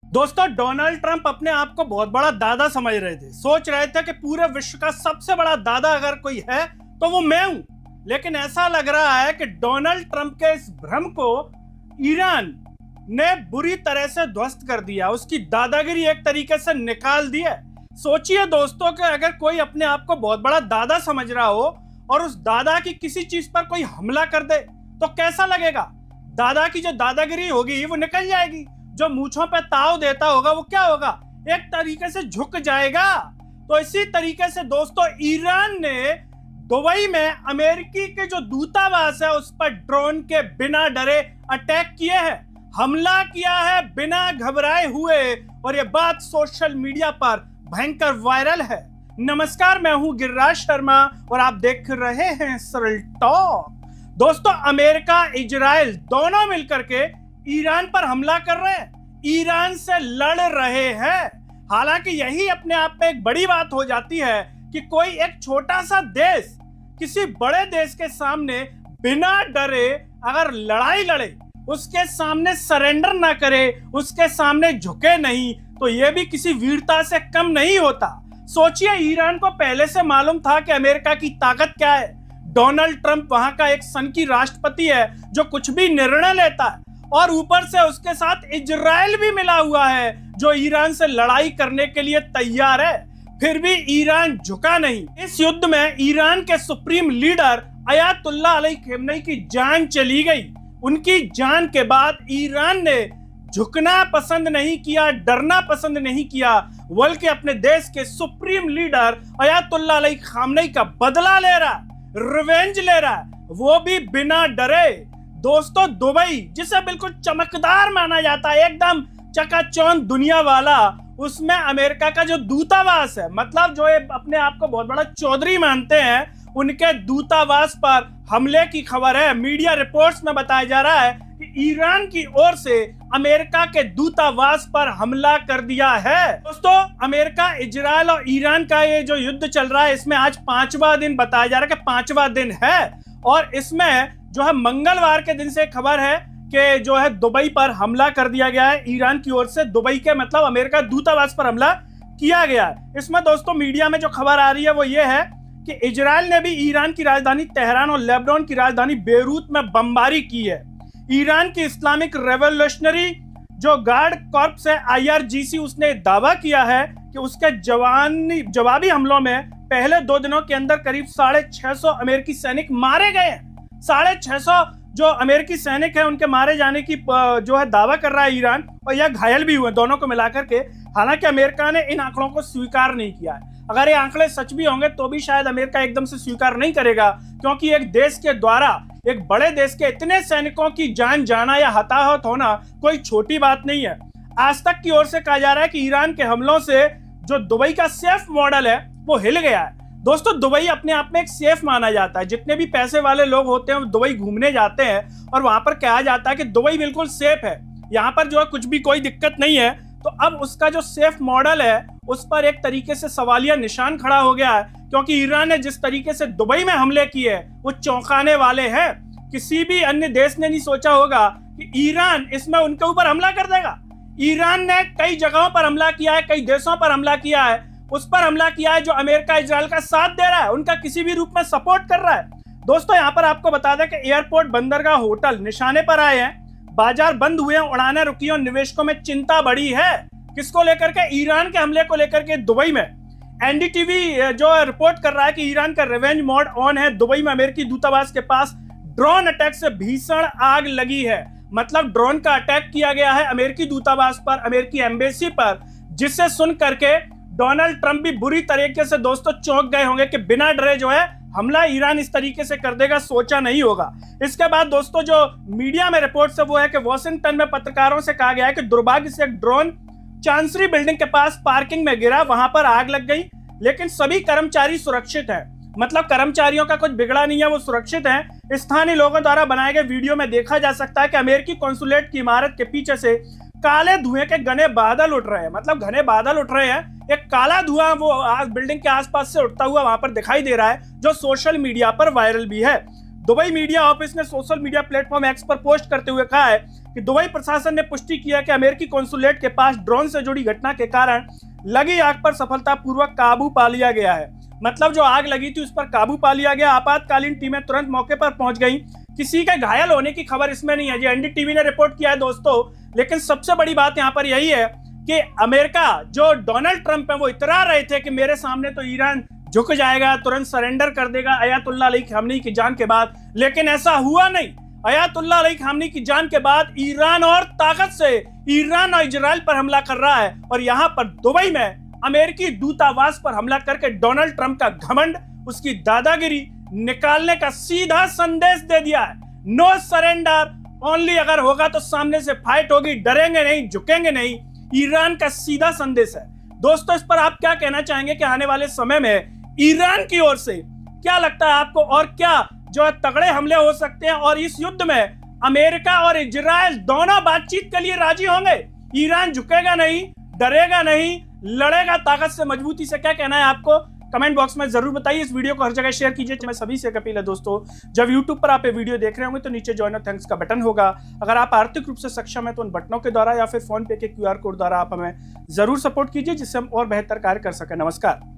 दोस्तों, Donald Trump अपने आप को बहुत बड़ा दादा समझ रहे थे। सोच रहे थे कि पूरे विश्व का सबसे बड़ा दादा अगर कोई है तो वो मैं हूं। लेकिन ऐसा लग रहा है कि डोनाल्ड ट्रंप के इस भ्रम को ईरान ने बुरी तरह से ध्वस्त कर दिया, उसकी दादागिरी एक तरीके से निकाल दी है। सोचिए दोस्तों कि अगर कोई अपने आप को बहुत बड़ा दादा समझ रहा हो और उस दादा की किसी चीज पर कोई हमला कर दे तो कैसा लगेगा। दादा की जो दादागिरी होगी वो निकल जाएगी, जो मूंछों पे ताव देता होगा वो क्या होगा, एक तरीके से झुक जाएगा। तो इसी तरीके से दोस्तों ईरान ने दुबई में अमेरिकी के जो दूतावास है उस पर ड्रोन के बिना डरे अटैक किए हैं, हमला किया है बिना घबराए हुए, और ये बात सोशल मीडिया पर भयंकर वायरल है। नमस्कार, मैं हूं गिरिराज शर्मा और आप देख रहे हैं सरल टॉक। दोस्तों, अमेरिका इजराइल दोनों मिलकर के ईरान पर हमला कर रहे हैं, ईरान से लड़ रहे हैं। हालांकि यही अपने आप में एक बड़ी बात हो जाती है कि कोई एक छोटा सा देश किसी बड़े देश के सामने बिना डरे अगर लड़ाई लड़े, उसके सामने सरेंडर ना करे, उसके सामने झुके नहीं, तो यह भी किसी वीरता से कम नहीं होता। सोचिए, ईरान को पहले से मालूम था कि अमेरिका की ताकत क्या है। डोनाल्ड ट्रंप वहां का एक सन की राष्ट्रपति है जो कुछ भी निर्णय लेता है, और ऊपर से उसके साथ इजराइल भी मिला हुआ है जो ईरान से लड़ाई करने के लिए तैयार है। फिर भी ईरान झुका नहीं। इस युद्ध में ईरान के supreme leader Ayatollah Ali Khamenei की जान चली गई। उनकी जान के बाद ईरान ने झुकना पसंद नहीं किया, डरना पसंद नहीं किया, बल्कि अपने देश के supreme leader Ayatollah Ali Khamenei का बदला ले रहा है, रिवेंज ले रहा है, वो भी बिना डरे। दोस्तों, दुबई जिसे बिल्कुल चमकदार माना जाता है, एकदम चकाचौंध दुनिया वाला, उसमें अमेरिका का जो दूतावास है, मतलब जो अपने आप को बहुत बड़ा चौधरी मानते हैं, उनके दूतावास पर हमले की खबर है। मीडिया रिपोर्ट्स में बताया जा रहा है कि ईरान की ओर से अमेरिका के दूतावास पर हमला कर दिया है। दोस्तों, अमेरिका, इजराइल और ईरान का ये जो युद्ध चल रहा है, इसमें आज 5वां दिन बताया जा रहा है कि 5वां दिन है, और इसमें जो है मंगलवार के दिन से खबर है कि जो है दुबई पर हमला कर दिया गया है ईरान की ओर से। दुबई के मतलब अमेरिका दूतावास पर हमला किया गया है। इसमें दोस्तों मीडिया में जो खबर आ रही है वो ये है कि इजराइल ने भी ईरान की राजधानी तेहरान और लेबनान की राजधानी बेरूत में बमबारी की है। ईरान की इस्लामिक रेवोल्यूशनरी जो गार्ड कॉर्प्स है IRGC, उसने दावा किया है कि उसके जवाबी हमलों में पहले 2 दिनों के अंदर करीब 650 अमेरिकी सैनिक मारे गए हैं। 650 जो अमेरिकी सैनिक हैं उनके मारे जाने की जो है दावा कर रहा है ईरान, और यह घायल भी हुए, दोनों को मिलाकर के। हालांकि अमेरिका ने इन आंकड़ों को स्वीकार नहीं किया है। अगर ये आंकड़े सच भी होंगे तो भी शायद अमेरिका एकदम से स्वीकार नहीं करेगा, क्योंकि एक देश के द्वारा, एक बड़े देश के इतने सैनिकों की जान जाना या हताहत होना कोई छोटी बात नहीं है। आज तक की ओर से कहा जा रहा है कि ईरान के हमलों से जो दुबई का सेफ मॉडल है वो हिल गया है। दोस्तों, दुबई अपने आप में एक सेफ माना जाता है। जितने भी पैसे वाले लोग होते हैं वो दुबई घूमने जाते हैं और वहां पर कहा जाता है कि दुबई बिल्कुल सेफ है, यहाँ पर जो है कुछ भी कोई दिक्कत नहीं है। तो अब उसका जो सेफ मॉडल है उस पर एक तरीके से सवालिया निशान खड़ा हो गया है, क्योंकि ईरान ने जिस तरीके से दुबई में हमले किए वो चौंकाने वाले हैं। किसी भी अन्य देश ने नहीं सोचा होगा कि ईरान इसमें उनके ऊपर हमला कर देगा। ईरान ने कई जगहों पर हमला किया है, कई देशों पर हमला किया है, उस पर हमला किया है जो अमेरिका इजराइल का साथ दे रहा है, उनका किसी भी रूप में सपोर्ट कर रहा है। दोस्तों, यहाँ पर आपको बता दें कि एयरपोर्ट, बंदरगाह, होटल निशाने पर आए हैं, बाजार बंद हुए हैं, उड़ानें रुकी और निवेशकों में चिंता बढ़ी है। किसको लेकर के? ईरान के हमले को लेकर के। दुबई में NDTV जो रिपोर्ट कर रहा है कि ईरान का रिवेंज मोड ऑन है। दुबई में अमेरिकी दूतावास के पास ड्रोन अटैक से भीषण आग लगी है, मतलब ड्रोन का अटैक किया गया है अमेरिकी दूतावास पर, अमेरिकी एम्बेसी पर, जिससे सुन करके डोनाल्ड ट्रंप भी बुरी तरीके से दोस्तों चौंक गए होंगे कि बिना डरे जो है हमला ईरान इस तरीके से कर देगा, सोचा नहीं होगा। इसके बाद दोस्तों जो मीडिया में रिपोर्ट है वो है कि वॉशिंगटन में पत्रकारों से कहा गया है कि दुर्भाग्य से एक ड्रोन चांसरी बिल्डिंग के पास पार्किंग में गिरा, वहां पर आग लग गई, लेकिन सभी कर्मचारी सुरक्षित हैं। मतलब कर्मचारियों का कुछ बिगड़ा नहीं है, वो सुरक्षित हैं। स्थानीय लोगों द्वारा बनाए गए वीडियो में देखा जा सकता है कि अमेरिकी कॉन्सुलेट की इमारत के पीछे से काले धुएं के घने बादल उठ रहे हैं, मतलब घने बादल उठ रहे हैं। एक काला धुआं वो बिल्डिंग के आसपास से उठता हुआ वहां पर दिखाई दे रहा है, जो सोशल मीडिया पर वायरल भी है। दुबई मीडिया ऑफिस ने सोशल मीडिया प्लेटफॉर्म एक्स पर पोस्ट करते हुए कहा है कि दुबई प्रशासन ने पुष्टि किया कि अमेरिकी कॉन्सुलेट के पास ड्रोन से जुड़ी घटना के कारण लगी आग पर सफलतापूर्वक काबू पा लिया गया है। मतलब जो आग लगी थी उस पर काबू पा लिया गया। आपातकालीन टीमें तुरंत मौके पर पहुंच गई। किसी के घायल होने की खबर इसमें नहीं है, जी एनडीटीवी ने रिपोर्ट किया है दोस्तों। लेकिन सबसे बड़ी बात यहाँ पर यही है कि अमेरिका, जो डोनाल्ड ट्रंप है, वो इतरा रहे थे कि मेरे सामने तो ईरान झुक जाएगा, तुरंत सरेंडर कर देगा अयातुल्लाह अली खामनी की जान के बाद। लेकिन ऐसा हुआ नहीं। अयातुल्लाह अली खामनी की जान के बाद ईरान और ताकत से ईरान और इजराइल पर हमला कर रहा है, और यहाँ पर दुबई में अमेरिकी दूतावास पर हमला करके डोनाल्ड ट्रंप का घमंड, उसकी दादागिरी निकालने का सीधा संदेश दे दिया है। नो सरेंडर, ओनली अगर होगा तो सामने से फाइट होगी, डरेंगे नहीं, झुकेंगे नहीं। ईरान का सीधा संदेश है दोस्तों। इस पर आप क्या कहना चाहेंगे कि आने वाले समय में ईरान की ओर से क्या लगता है आपको, और क्या जो है तगड़े हमले हो सकते हैं, और इस युद्ध में अमेरिका और इजराइल दोनों बातचीत के लिए राजी होंगे? ईरान झुकेगा नहीं, डरेगा नहीं, लड़ेगा ताकत से, मजबूती से। क्या कहना है आपको? कमेंट बॉक्स में जरूर बताइए। इस वीडियो को हर जगह शेयर कीजिए। मैं सभी से अपील है दोस्तों, जब YouTube पर आप ये वीडियो देख रहे होंगे तो नीचे ज्वाइन और थैंक्स का बटन होगा। अगर आप आर्थिक रूप से सक्षम है तो उन बटनों के द्वारा या फिर फोन पे के QR कोड द्वारा आप हमें जरूर सपोर्ट कीजिए, जिससे हम और बेहतर कार्य कर सकें। नमस्कार।